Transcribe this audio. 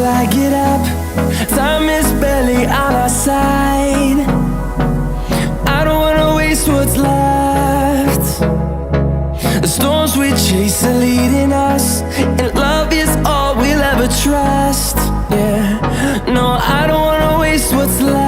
I get up. Time is barely on our side. I don't wanna waste what's left. The storms we chase are leading us, and love is all we'll ever trust. Yeah, no, I don't wanna waste what's left.